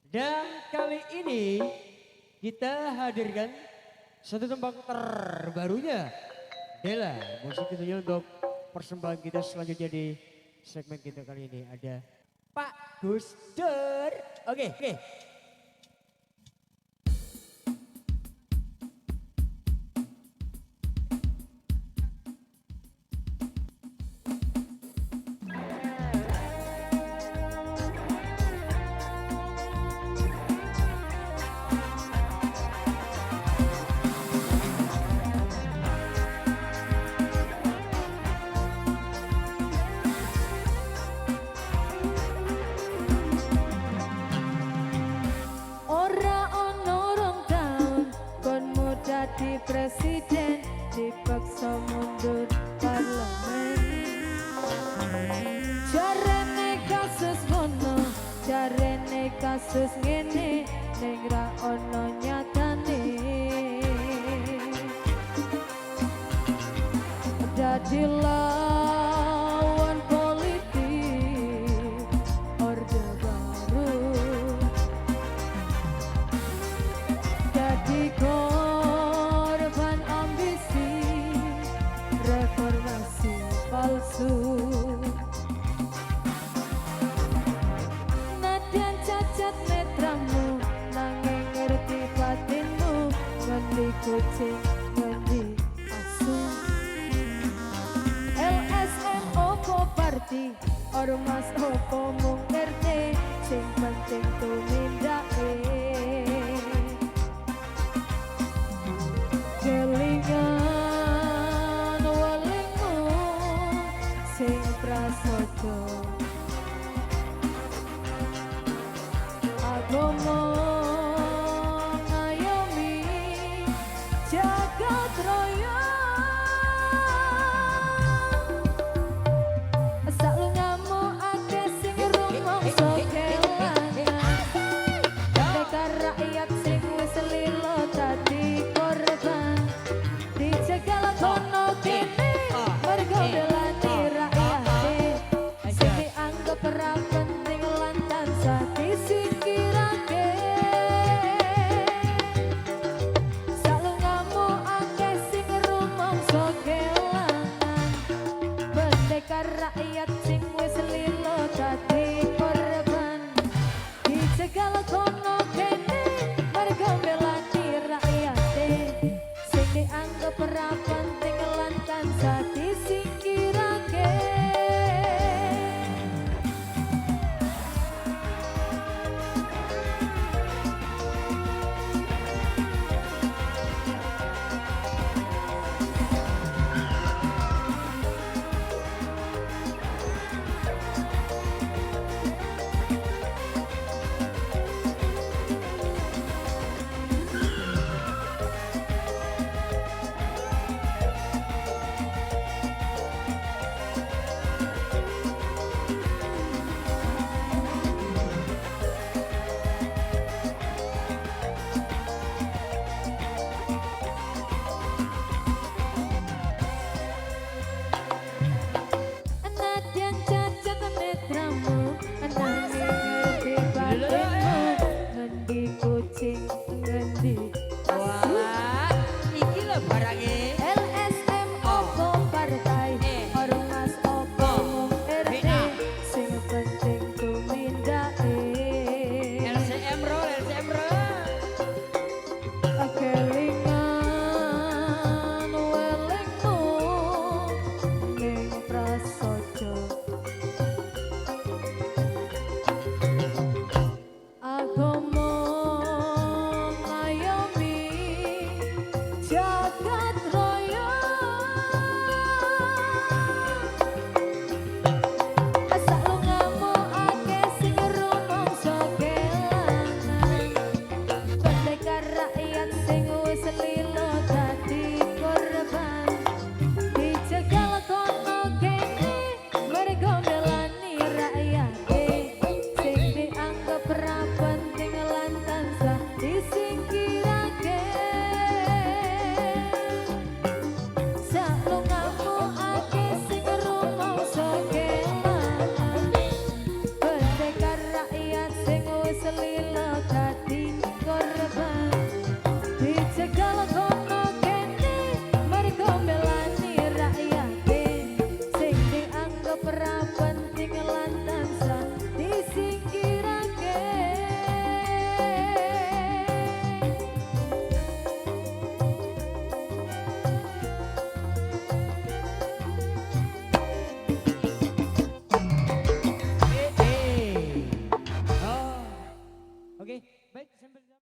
Dan kali ini kita hadirkan satu tembang terbarunya Della. Musik tentunya untuk persembahan kita selanjutnya di segmen kita kali ini ada Pak Gus Dur. Oke. Di presiden dipaksa mundur parlemen. Jarene kasus ngono, jarene kasus ngene, ning ra ono nyatane. Dadi lawan politik orde baru, dadi reformasi palsu. Nadyan cacat netramu, nanging ngerti batinmu, ngendi kucing ngendi asu. LSM opo party, ormas opo mung ngerti, sing penting tumindake. Kelingan sing prasaja agama ngayomi jagat raya. Salungamu akeh sing rumangsa kelangan, dekar rakyat sing wis lilo dadi korban, dicegal kono kene mergo belani ora penting lan tansah disingkirake. Salungamu akeh sing rumangsa kelangan, pendekar rakyat sing wis lilo dadi korban, dicegal kono